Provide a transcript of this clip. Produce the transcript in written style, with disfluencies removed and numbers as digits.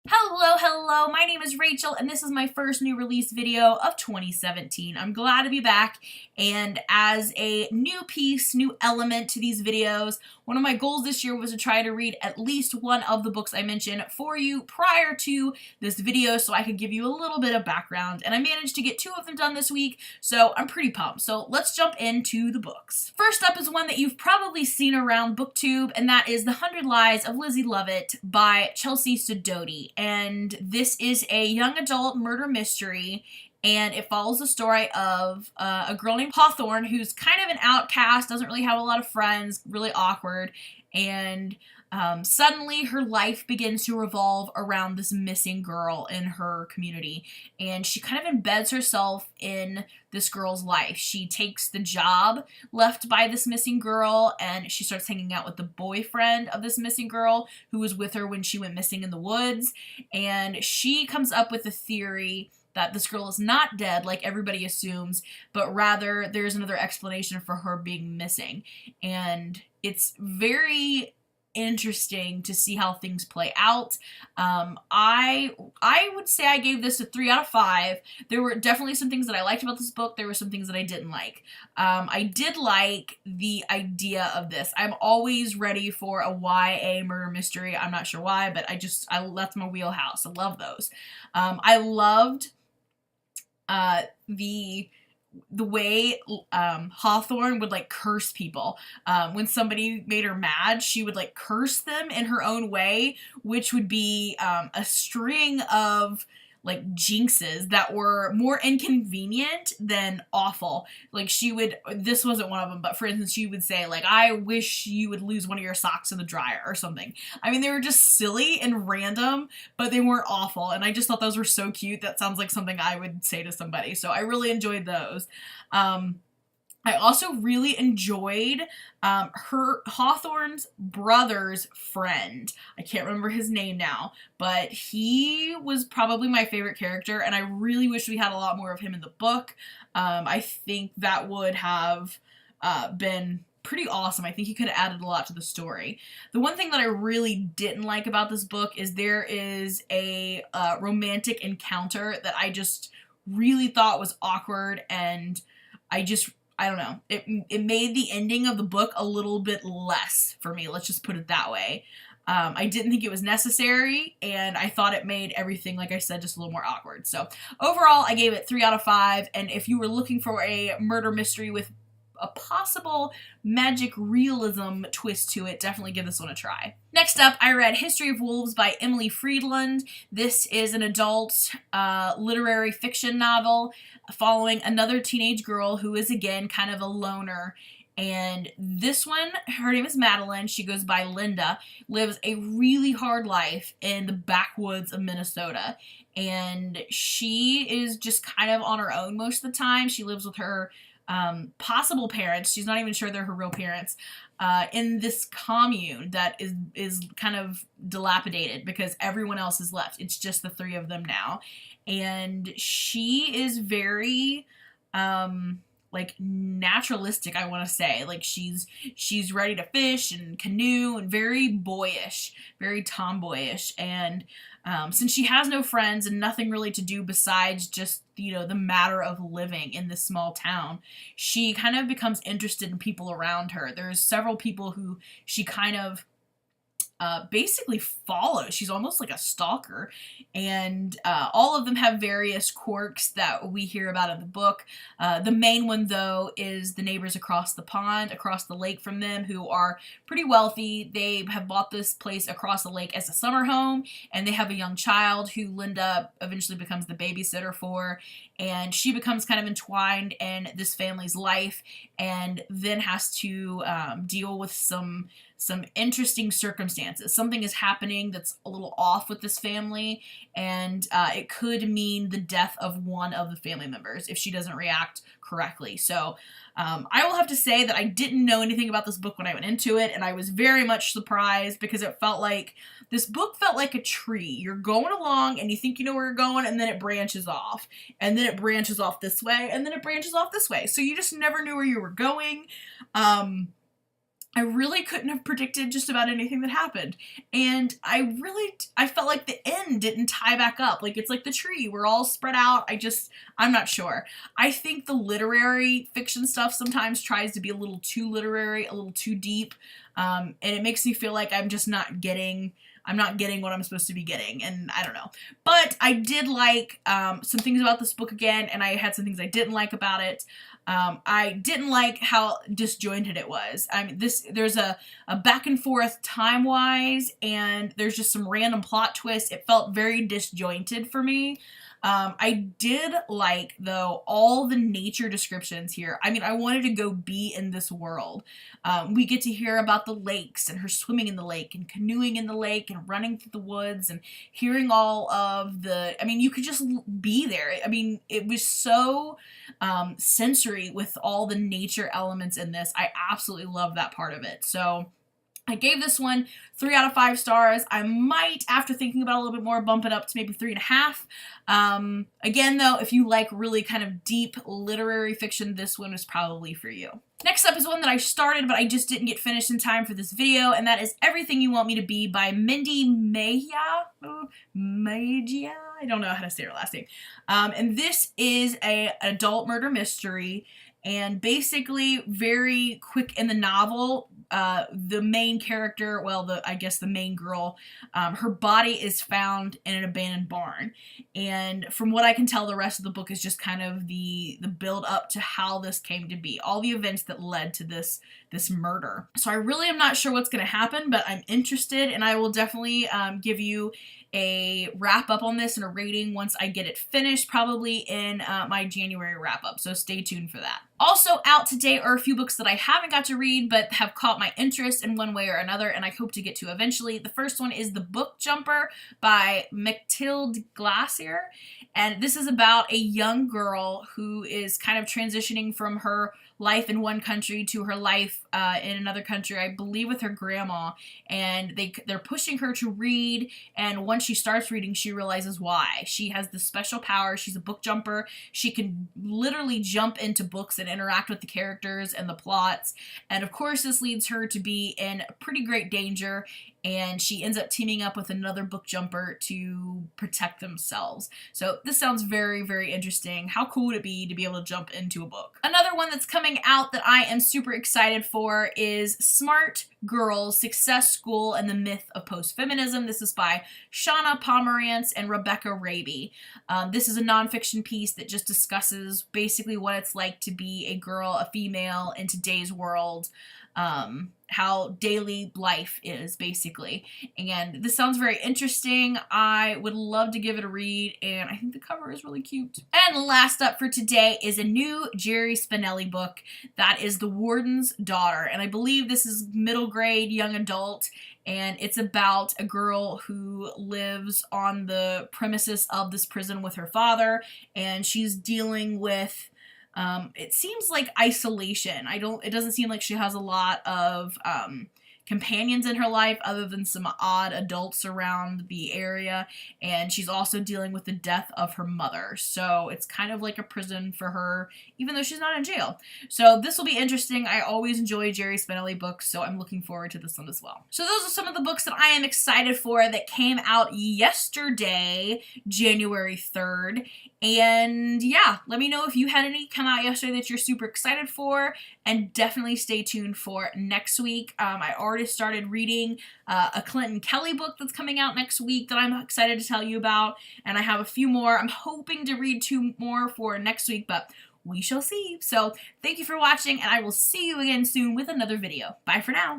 Hello, my name is Rachel and this is my first new release video of 2017. I'm glad to be back, and as a new piece, new element to these videos, one of my goals this year was to try to read at least one of the books I mentioned for you prior to this video so I could give you a little bit of background, and I managed to get 2 of them done this week, so I'm pretty pumped. So let's jump into the books. First up is one that you've probably seen around BookTube, and that is The 100 Lies of Lizzie Lovett by Chelsea Sidoti. And this is a young adult murder mystery, and it follows the story of a girl named Hawthorne who's kind of an outcast, doesn't really have a lot of friends, really awkward, and suddenly her life begins to revolve around this missing girl in her community, and she kind of embeds herself in this girl's life. She takes the job left by this missing girl, and she starts hanging out with the boyfriend of this missing girl who was with her when she went missing in the woods, and she comes up with a theory that this girl is not dead like everybody assumes, but rather there's another explanation for her being missing. And it's very interesting to see how things play out. I would say I gave this a 3 out of 5. There were definitely some things that I liked about this book. There were some things that I didn't like. I did like the idea of this. I'm always ready for a YA murder mystery. I'm not sure why, but that's my wheelhouse. I love those. I loved the way Hawthorne would like curse people. When somebody made her mad, she would like curse them in her own way, which would be a string of like jinxes that were more inconvenient than awful. Like this wasn't one of them, but for instance, she would say like, I wish you would lose one of your socks in the dryer or something. I mean, they were just silly and random, but they weren't awful, and I just thought those were so cute. That sounds like something I would say to somebody, so I really enjoyed those. I also really enjoyed Hawthorne's brother's friend. I can't remember his name now, but he was probably my favorite character, and I really wish we had a lot more of him in the book. I think that would have been pretty awesome. I think he could have added a lot to the story. The one thing that I really didn't like about this book is there is a romantic encounter that I just really thought was awkward, and I don't know. It made the ending of the book a little bit less for me. Let's just put it that way. I didn't think it was necessary, and I thought it made everything, like I said, just a little more awkward. So overall, I gave it 3 out of 5, and if you were looking for a murder mystery with a possible magic realism twist to it, definitely give this one a try. Next up, I read History of Wolves by Emily Friedland. This is an adult literary fiction novel following another teenage girl who is again kind of a loner. And this one, her name is Madeline, she goes by Linda, lives a really hard life in the backwoods of Minnesota. And she is just kind of on her own most of the time. She lives with her possible parents, she's not even sure they're her real parents, in this commune that is kind of dilapidated because everyone else is left. It's just the 3 of them now. And she is very like naturalistic, I want to say. Like she's ready to fish and canoe and very boyish, very tomboyish. And since she has no friends and nothing really to do besides just, you know, the matter of living in this small town, she kind of becomes interested in people around her. There's several people who she kind of basically follows. She's almost like a stalker, and all of them have various quirks that we hear about in the book. The main one, though, is the neighbors across the pond, across the lake from them, who are pretty wealthy. They have bought this place across the lake as a summer home, and they have a young child who Linda eventually becomes the babysitter for, and she becomes kind of entwined in this family's life, and then has to deal with some interesting circumstances. Something is happening that's a little off with this family, and it could mean the death of one of the family members if she doesn't react correctly. So I will have to say that I didn't know anything about this book when I went into it, and I was very much surprised because this book felt like a tree. You're going along and you think you know where you're going, and then it branches off, and then it branches off this way, and then it branches off this way. So you just never knew where you were going. I really couldn't have predicted just about anything that happened. And I felt like the end didn't tie back up. Like, it's like the tree. We're all spread out. I'm not sure. I think the literary fiction stuff sometimes tries to be a little too literary, a little too deep. And it makes me feel like I'm just not getting what I'm supposed to be getting, and I don't know. But I did like some things about this book again, and I had some things I didn't like about it. I didn't like how disjointed it was. I mean, there's a back and forth time-wise, and there's just some random plot twists. It felt very disjointed for me. I did like, though, all the nature descriptions here. I mean, I wanted to go be in this world. We get to hear about the lakes and her swimming in the lake and canoeing in the lake and running through the woods and hearing all of I mean, you could just be there. I mean, it was so sensory with all the nature elements in this. I absolutely love that part of it. So I gave this one 3 out of 5 stars. I might, after thinking about it a little bit more, bump it up to maybe 3.5. Again, though, if you like really kind of deep literary fiction, this one is probably for you. Next up is one that I started, but I just didn't get finished in time for this video, and that is Everything You Want Me to Be by Mindy Mejia. I don't know how to say her last name. And this is an adult murder mystery. And basically, very quick in the novel, the main character, well, I guess the main girl, her body is found in an abandoned barn. And from what I can tell, the rest of the book is just kind of the build up to how this came to be, all the events that led to this murder. So I really am not sure what's going to happen, but I'm interested, and I will definitely give you a wrap up on this and a rating once I get it finished, probably in my January wrap up, so stay tuned for that. Also out today are a few books that I haven't got to read but have caught my interest in one way or another, and I hope to get to eventually. The first one is The Book Jumper by Mathilde Glacier, and this is about a young girl who is kind of transitioning from her life in one country to her life in another country, I believe with her grandma, and they're pushing her to read, and once she starts reading, she realizes why. She has this special power. She's a book jumper. She can literally jump into books and interact with the characters and the plots, and of course this leads her to be in pretty great danger, and she ends up teaming up with another book jumper to protect themselves. So this sounds very, very interesting. How cool would it be to be able to jump into a book? Another one that's coming out that I am super excited for is Smart Girls, Success School and the Myth of Post-Feminism. This is by Shauna Pomerantz and Rebecca Raby. This is a nonfiction piece that just discusses basically what it's like to be a girl, a female in today's world, how daily life is, basically. And this sounds very interesting. I would love to give it a read, and I think the cover is really cute. And last up for today is a new Jerry Spinelli book. That is The Warden's Daughter, and I believe this is middle grade, young adult, and it's about a girl who lives on the premises of this prison with her father, and she's dealing with it seems like isolation. It doesn't seem like she has a lot of companions in her life other than some odd adults around the area, and she's also dealing with the death of her mother. So it's kind of like a prison for her, even though she's not in jail. So this will be interesting. I always enjoy Jerry Spinelli books, so I'm looking forward to this one as well. So those are some of the books that I am excited for that came out yesterday, January 3rd. And yeah, let me know if you had any come out yesterday that you're super excited for, and definitely stay tuned for next week. I already started reading a Clinton Kelly book that's coming out next week that I'm excited to tell you about, and I have a few more. I'm hoping to read 2 more for next week, but we shall see. So thank you for watching, and I will see you again soon with another video. Bye for now.